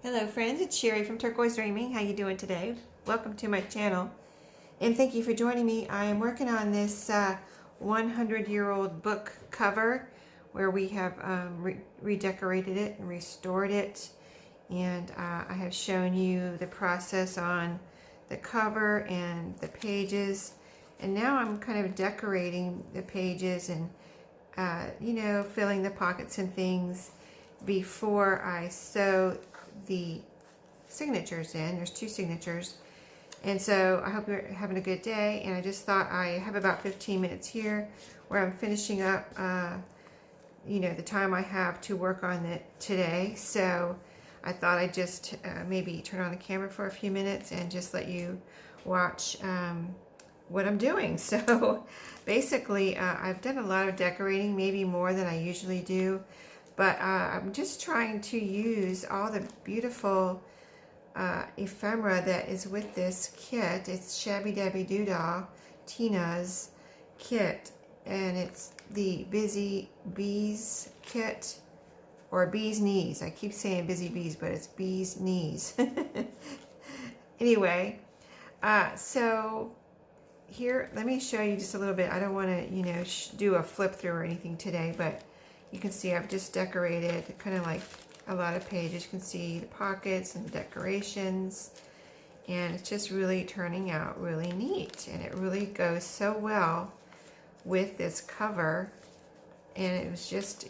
Hello friends, it's Sherry from Turquoise Dreaming. How you doing today? Welcome to my channel and thank you for joining me. I am working on this 100-year-old book cover where we have redecorated it and restored it, and I have shown you the process on the cover and the pages, and now I'm kind of decorating the pages and filling the pockets and things before I sew the signatures in. There's 2 signatures, and so I hope you're having a good day. And I just thought I have about 15 minutes here where I'm finishing up the time I have to work on it today, so I thought I'd just maybe turn on the camera for a few minutes and just let you watch what I'm doing. So basically I've done a lot of decorating, maybe more than I usually do, but I'm just trying to use all the beautiful ephemera that is with this kit. It's Shabby Dabby Doodah, Tina's kit, and it's the Busy Bees kit, or Bee's Knees. I keep saying Busy Bees, but it's Bee's Knees. Anyway, so here, let me show you just a little bit. I don't want to, do a flip through or anything today, but you can see I've just decorated kind of like a lot of pages. You can see the pockets and the decorations, and it's just really turning out really neat, and it really goes so well with this cover. And it was just,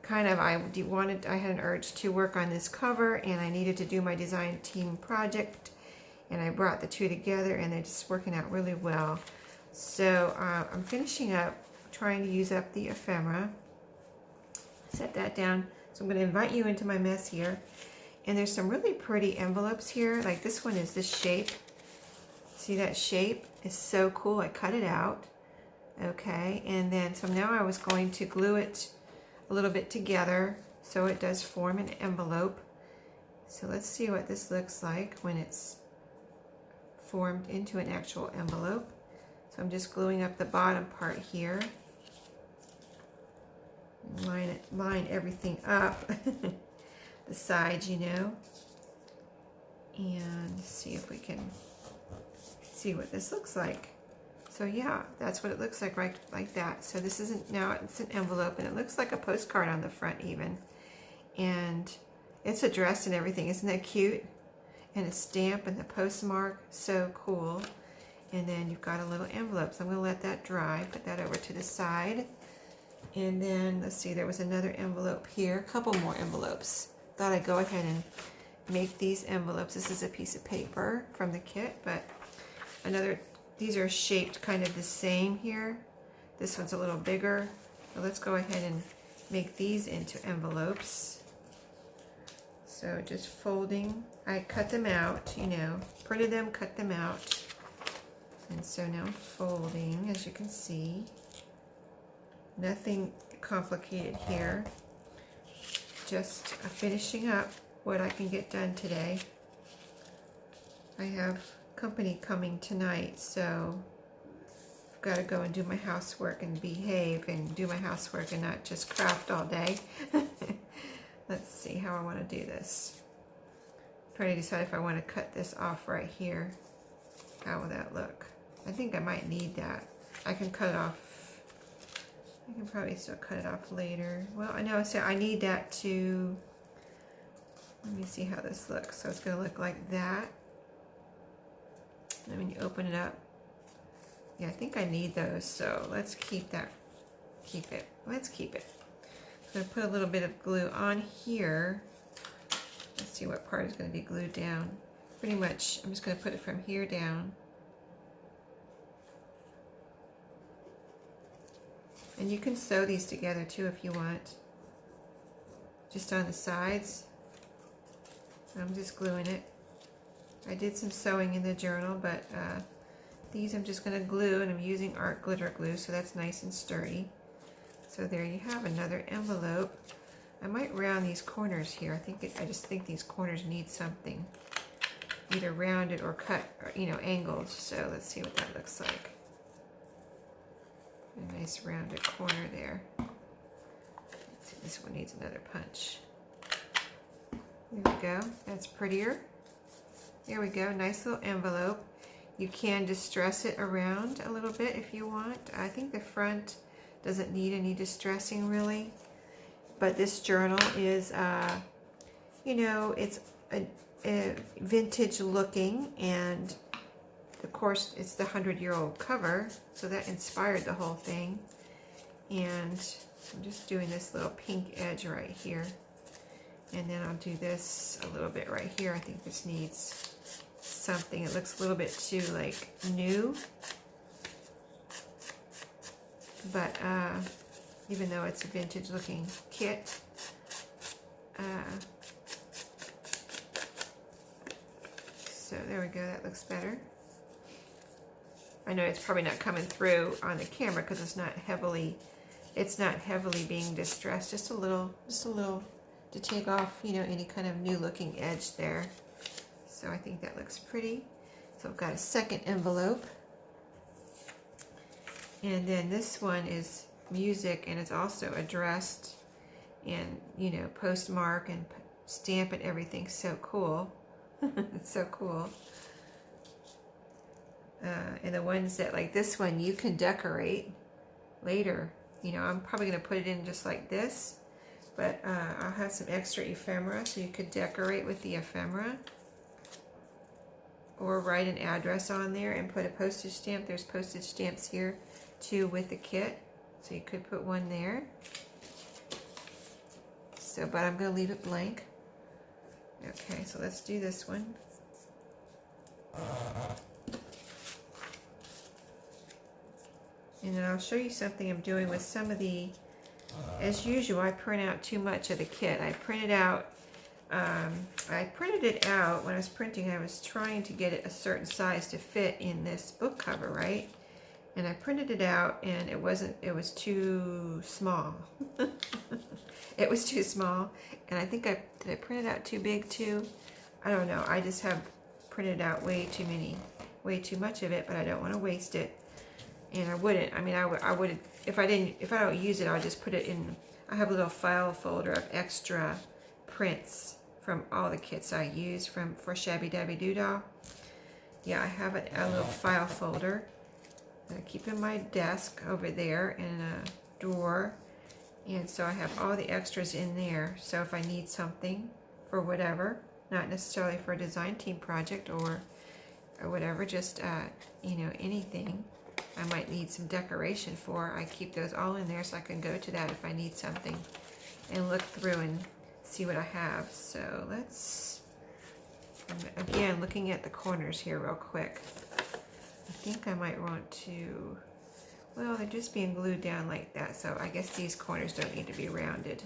kind of, I had an urge to work on this cover, and I needed to do my design team project, and I brought the 2 together, and they're just working out really well. So I'm finishing up trying to use up the ephemera. Set that down. So I'm going to invite you into my mess here. And there's some really pretty envelopes here. Like this one is this shape. See that shape? It's so cool. I cut it out. Okay, and then so now I was going to glue it a little bit together so it does form an envelope. So let's see what this looks like when it's formed into an actual envelope. So I'm just gluing up the bottom part here. Line everything up, the sides, and see if we can see what this looks like. So yeah, that's what it looks like, right like that. So this isn't, now it's an envelope, and it looks like a postcard on the front even, and it's addressed and everything. Isn't that cute? And a stamp and the postmark, so cool. And then you've got a little envelope. So I'm going to let that dry, put that over to the side. And then let's see, there was another envelope here, a couple more envelopes. Thought I'd go ahead and make these envelopes. This is a piece of paper from the kit, but these are shaped kind of the same here. This one's a little bigger. So let's go ahead and make these into envelopes. So just folding, I cut them out, printed them, cut them out. And so now I'm folding, as you can see. Nothing complicated here. Just finishing up what I can get done today. I have company coming tonight, so I've got to go and do my housework and behave and do my housework and not just craft all day. Let's see how I want to do this. I'm trying to decide if I want to cut this off right here. How will that look? I think I might need that. I can cut it off. I can probably still cut it off later. Well, I know, so I need that to, let me see how this looks. So it's going to look like that. And when you open it up, yeah, I think I need those. So let's keep that, let's keep it. I'm going to put a little bit of glue on here. Let's see what part is going to be glued down. Pretty much, I'm just going to put it from here down. And you can sew these together too if you want. Just on the sides. I'm just gluing it. I did some sewing in the journal, but these I'm just going to glue, and I'm using art glitter glue, so that's nice and sturdy. So there you have another envelope. I might round these corners here. I just think these corners need something, either rounded or cut, or, angled. So let's see what that looks like. A nice rounded corner there. Let's see, this one needs another punch. There we go. That's prettier. There we go. Nice little envelope. You can distress it around a little bit if you want. I think the front doesn't need any distressing really. But this journal is, you know, it's a vintage looking, and of course it's the 100-year-old cover, so that inspired the whole thing. And I'm just doing this little pink edge right here, and then I'll do this a little bit right here. I think this needs something. It looks a little bit too like new, but even though it's a vintage looking kit, so there we go, that looks better. I know it's probably not coming through on the camera because it's not heavily being distressed, just a little to take off, you know, any kind of new looking edge there. So I think that looks pretty. So I've got a second envelope, and then this one is music, and it's also addressed and, you know, postmark and stamp and everything. So cool. It's so cool. And the ones that, like this one, you can decorate later. You know, I'm probably going to put it in just like this, but I'll have some extra ephemera, so you could decorate with the ephemera, or write an address on there and put a postage stamp. There's postage stamps here too with the kit, so you could put one there. So, but I'm going to leave it blank. Okay, so let's do this one. And then I'll show you something I'm doing with some of the, as usual, I print out too much of the kit. I printed it out when I was printing. I was trying to get it a certain size to fit in this book cover, right? And I printed it out, and it was too small. It was too small, and I think did I print it out too big too? I don't know. I just have printed out way too much of it, but I don't want to waste it. And I wouldn't. I mean, I would if I don't use it, I'll just put it in. I have a little file folder of extra prints from all the kits I use for Shabby Dabby Doodah. Yeah, I have a little file folder that I keep in my desk over there in a drawer, and so I have all the extras in there. So if I need something for whatever, not necessarily for a design team project or whatever, just you know, anything I might need some decoration for, I keep those all in there so I can go to that if I need something and look through and see what I have. So let's, again, looking at the corners here real quick. I think I might want to, well, they're just being glued down like that, so I guess these corners don't need to be rounded.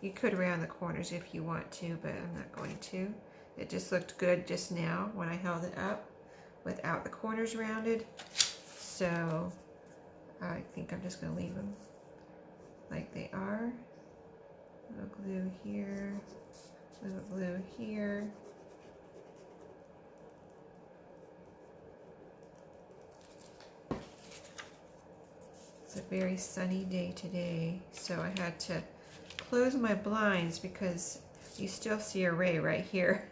You could round the corners if you want to, but I'm not going to. It just looked good just now when I held it up without the corners rounded. So I think I'm just going to leave them like they are. A little glue here, a little glue here. It's a very sunny day today, so I had to close my blinds because you still see a ray right here.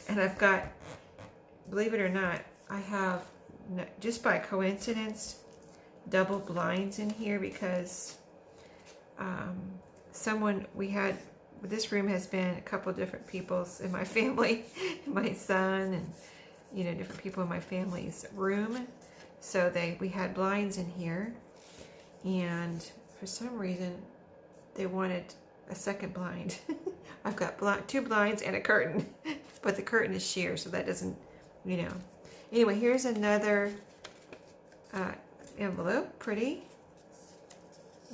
And I've got, believe it or not, I have, just by coincidence, double blinds in here because this room has been a couple different people's in my family, my son, and, you know, different people in my family's room. So we had blinds in here, and for some reason they wanted a second blind. I've got 2 blinds and a curtain, but the curtain is sheer, so that doesn't, you know. Anyway, here's another envelope, pretty.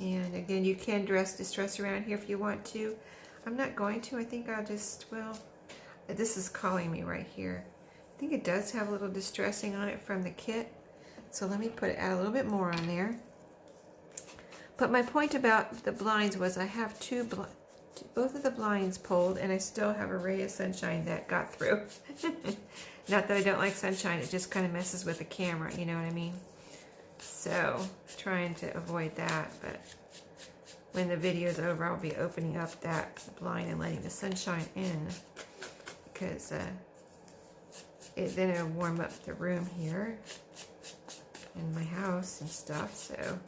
And again, you can distress around here if you want to. I'm not going to. I think I'll just, well, this is calling me right here. I think it does have a little distressing on it from the kit. So let me add a little bit more on there. But my point about the blinds was I have both of the blinds pulled, and I still have a ray of sunshine that got through. Not that I don't like sunshine, it just kind of messes with the camera, you know what I mean? So, trying to avoid that, but when the video is over, I'll be opening up that blind and letting the sunshine in, because then it'll warm up the room here in my house and stuff. So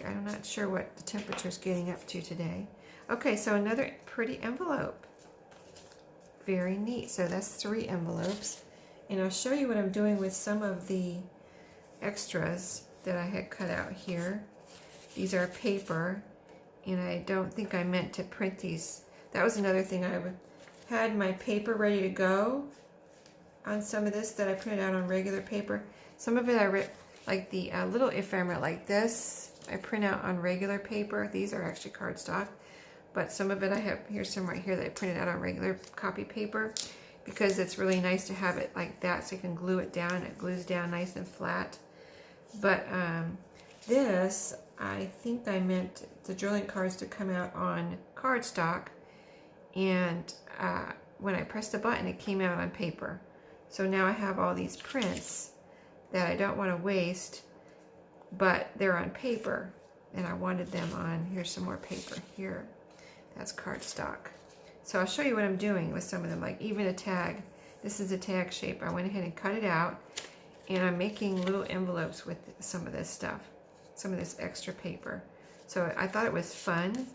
I'm not sure what the temperature is getting up to today. Okay, so another pretty envelope. Very neat. So that's 3 envelopes. And I'll show you what I'm doing with some of the extras that I had cut out here. These are paper, and I don't think I meant to print these. That was another thing. I had my paper ready to go on some of this that I printed out on regular paper. Some of it I ripped, like the little ephemera like this, I print out on regular paper. These are actually cardstock. But some of it I have, here's some right here that I printed out on regular copy paper, because it's really nice to have it like that so you can glue it down. It glues down nice and flat. But this, I think I meant the journaling cards to come out on cardstock, and when I pressed the button it came out on paper. So now I have all these prints that I don't want to waste, but they're on paper, and I wanted them on, here's some more paper here. That's cardstock. So I'll show you what I'm doing with some of them, like even a tag. This is a tag shape. I went ahead and cut it out, and I'm making little envelopes with some of this stuff, some of this extra paper. So I thought it was fun,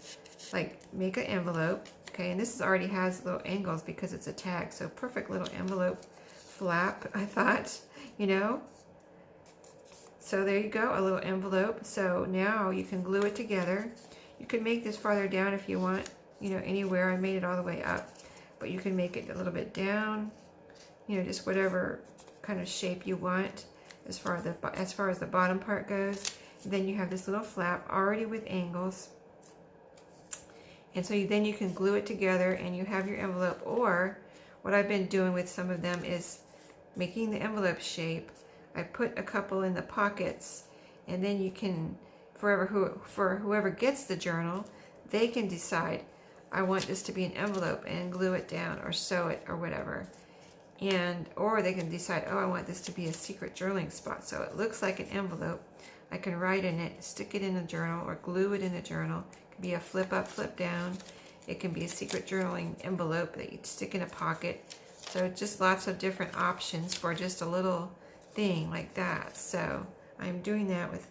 like make an envelope, okay, and this already has little angles because it's a tag, so perfect little envelope flap, I thought, you know. So there you go, a little envelope. So now you can glue it together. You can make this farther down if you want, you know, anywhere. I made it all the way up, but you can make it a little bit down, you know, just whatever kind of shape you want as far as the bottom part goes. And then you have this little flap already with angles, and so then you can glue it together and you have your envelope. Or what I've been doing with some of them is making the envelope shape. I put a couple in the pockets, and then you can, for whoever gets the journal, they can decide, I want this to be an envelope, and glue it down or sew it or whatever. And or they can decide, oh, I want this to be a secret journaling spot, so it looks like an envelope. I can write in it, stick it in a journal, or glue it in a journal. It can be a flip up, flip down. It can be a secret journaling envelope that you stick in a pocket. So just lots of different options for just a little thing like that. So I'm doing that with,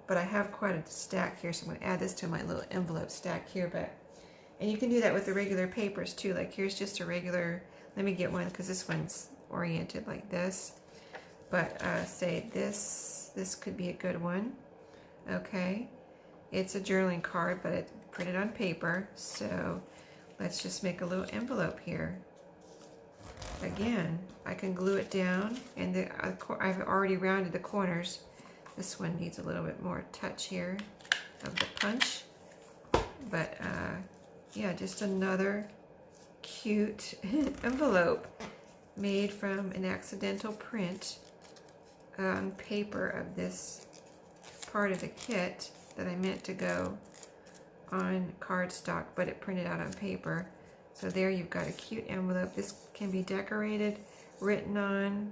but I have quite a stack here, so I'm going to add this to my little envelope stack here. And you can do that with the regular papers too. Like here's just a regular, let me get one because this one's oriented like this. But say this could be a good one. Okay, it's a journaling card, but it's printed on paper. So let's just make a little envelope here. Again, I can glue it down, and I've already rounded the corners. This one needs a little bit more touch here of the punch. But yeah, just another cute envelope made from an accidental print on paper of this part of the kit that I meant to go on cardstock, but it printed out on paper. So there you've got a cute envelope. This can be decorated, written on.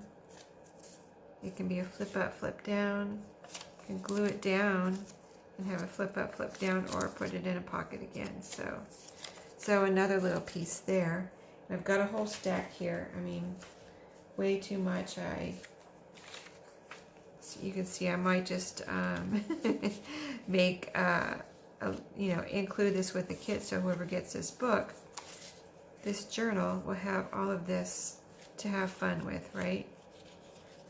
It can be a flip up, flip down. You can glue it down and have a flip up, flip down, or put it in a pocket again. So another little piece there. And I've got a whole stack here. I mean, way too much. So you can see I might just make, you know, include this with the kit, so whoever gets this book, this journal will have all of this to have fun with, right?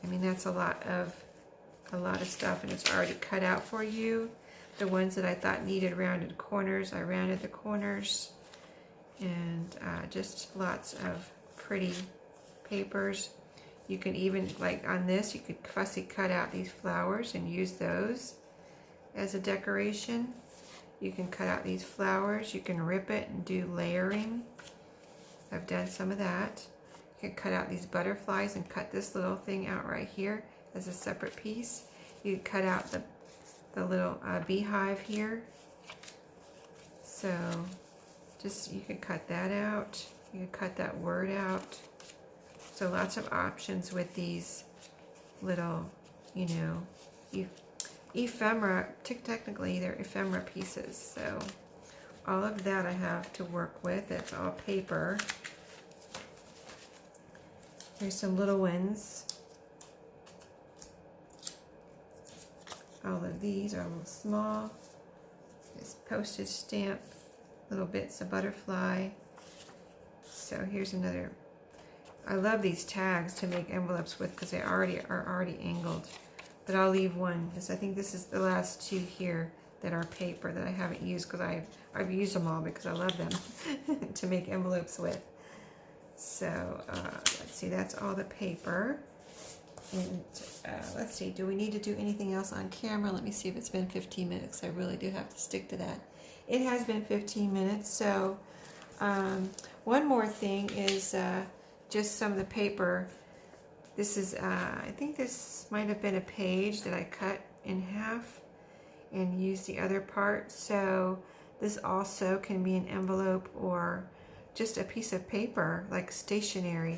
I mean, that's a lot of stuff, and it's already cut out for you. The ones that I thought needed rounded corners, I rounded the corners, and just lots of pretty papers. You can even, like on this, you could fussy cut out these flowers and use those as a decoration. You can cut out these flowers, you can rip it and do layering. I've done some of that. You can cut out these butterflies and cut this little thing out right here as a separate piece. You can cut out the little beehive here. So just, you can cut that out. You can cut that word out. So lots of options with these little, you know, ephemera, technically they're ephemera pieces. So all of that I have to work with. It's all paper. Here's some little ones. All of these are a little small. This postage stamp, little bits of butterfly. So here's another. I love these tags to make envelopes with because they are already angled. But I'll leave one because I think this is the last two here that are paper that I haven't used because I've used them all because I love them to make envelopes with. So let's see, that's all the paper. And let's see, do we need to do anything else on camera? Let me see if it's been 15 minutes. I really do have to stick to that. It has been 15 minutes. So one more thing is just some of the paper. This is, I think this might have been a page that I cut in half and used the other part. So this also can be an envelope or just a piece of paper, like stationery.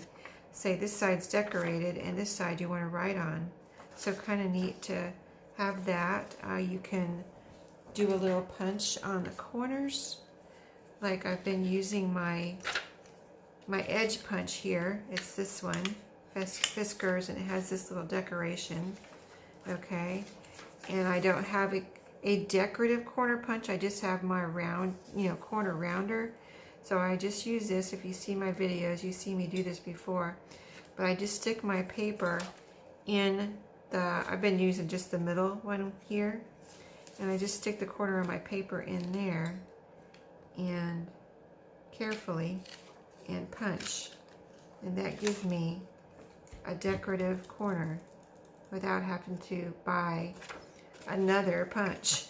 Say this side's decorated and this side you want to write on. So kind of neat to have that. You can do a little punch on the corners. Like I've been using my edge punch here. It's this one, Fiskars, and it has this little decoration. Okay, and I don't have a decorative corner punch. I just have my round, corner rounder. So I just use this. If you see my videos, you see me do this before. But I just stick my paper in the, I've been using just the middle one here. And I just stick the corner of my paper in there and carefully and punch. And that gives me a decorative corner without having to buy another punch,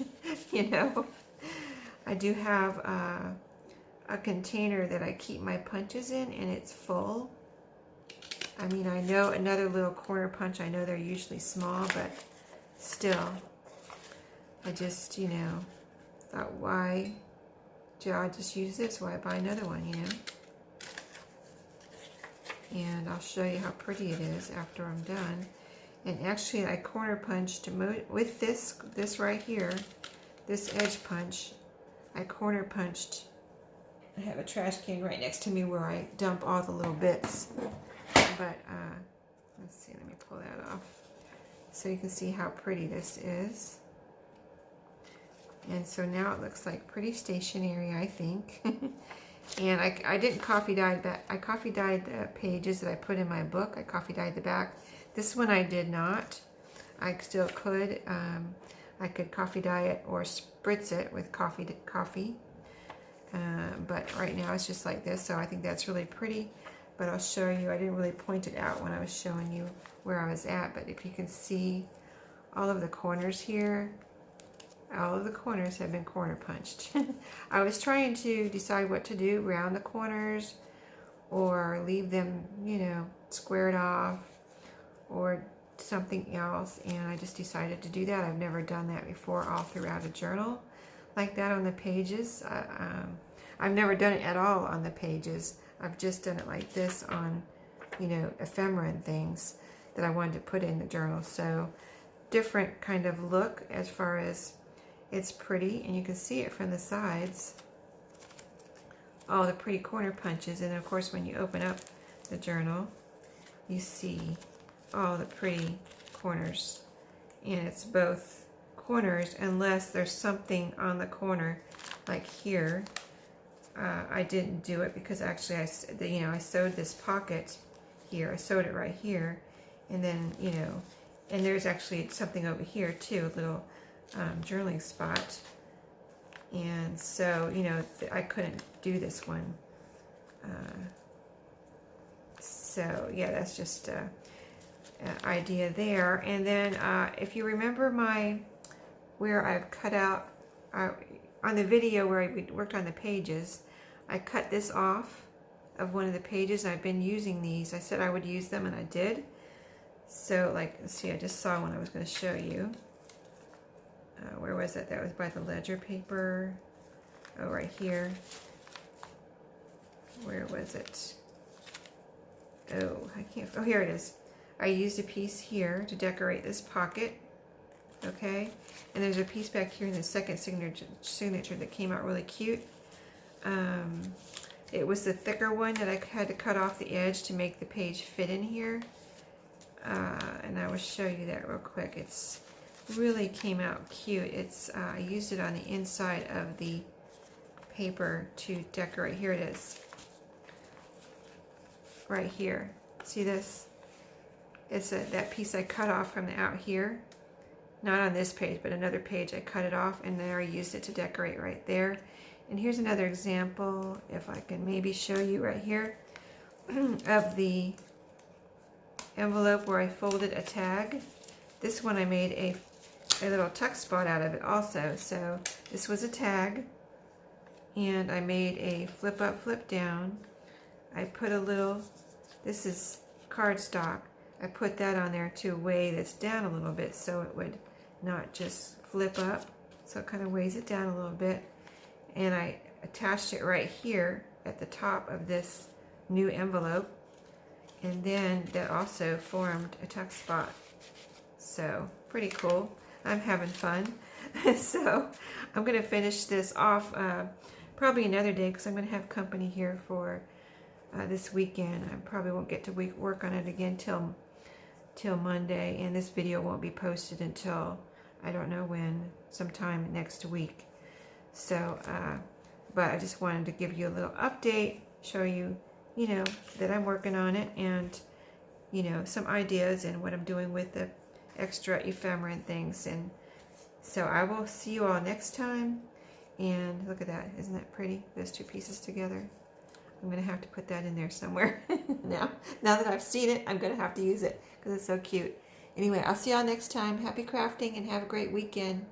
I do have a container that I keep my punches in, and it's full. I mean, I know another little corner punch, I know they're usually small, but still, I just, thought, why do I just use this? Why buy another one, And I'll show you how pretty it is after I'm done. And actually, I corner punched with this right here, this edge punch. I corner punched. I have a trash can right next to me where I dump all the little bits. But let's see, let me pull that off so you can see how pretty this is. And so now it looks like pretty stationery, I think. And I didn't coffee dye that. I coffee dyed the pages that I put in my book. I coffee dyed the back. This one I did not. I still could. I could coffee dye it or spritz it with coffee. But right now it's just like this, so I think that's really pretty. But I'll show you. I didn't really point it out when I was showing you where I was at, but if you can see all of the corners here, all of the corners have been corner punched. I was trying to decide what to do, round the corners or leave them, squared off or something else, and I just decided to do that. I've never done that before all throughout a journal like that on the pages. I've never done it at all on the pages. I've just done it like this on, ephemera and things that I wanted to put in the journal. So different kind of look as far as it's pretty, and you can see it from the sides. All the pretty corner punches, and of course when you open up the journal, you see all the pretty corners. And it's both corners unless there's something on the corner, like here. I didn't do it because actually I sewed this pocket here. I sewed it right here, and then and there's actually something over here too, a little journaling spot. And so I couldn't do this one. So yeah, that's just an idea there. And then if you remember where I've cut out on the video where I worked on the pages, I cut this off of one of the pages. I've been using these. I said I would use them, and I did. So let's see, I just saw one I was going to show you. Where was it? That was by the ledger paper. Oh, right here. Where was it? Oh, I can't. Oh, here it is. I used a piece here to decorate this pocket Okay, and there's a piece back here in the second signature that came out really cute. It was the thicker one that I had to cut off the edge to make the page fit in here. And I will show you that real quick. It's really came out cute. It's I used it on the inside of the paper to decorate. Here it is. Right here. See this? It's that piece I cut off from the out here. Not on this page, but another page I cut it off, and there I used it to decorate right there. And here's another example, if I can maybe show you right here, of the envelope where I folded a tag. This one I made a little tuck spot out of it also. So this was a tag, and I made a flip up, flip down. I put a little, this is cardstock, I put that on there to weigh this down a little bit so it would not just flip up. So it kind of weighs it down a little bit. And I attached it right here at the top of this new envelope. And then that also formed a tuck spot. So pretty cool. I'm having fun. So I'm going to finish this off probably another day because I'm going to have company here for this weekend. I probably won't get to work on it again till Monday, and this video won't be posted until I don't know when, sometime next week. So, but I just wanted to give you a little update, show you, you know, that I'm working on it, and, you know, some ideas and what I'm doing with the extra ephemera and things. And so I will see you all next time. And look at that. Isn't that pretty? Those two pieces together. I'm going to have to put that in there somewhere. now that I've seen it, I'm going to have to use it because it's so cute. Anyway, I'll see y'all next time. Happy crafting and have a great weekend.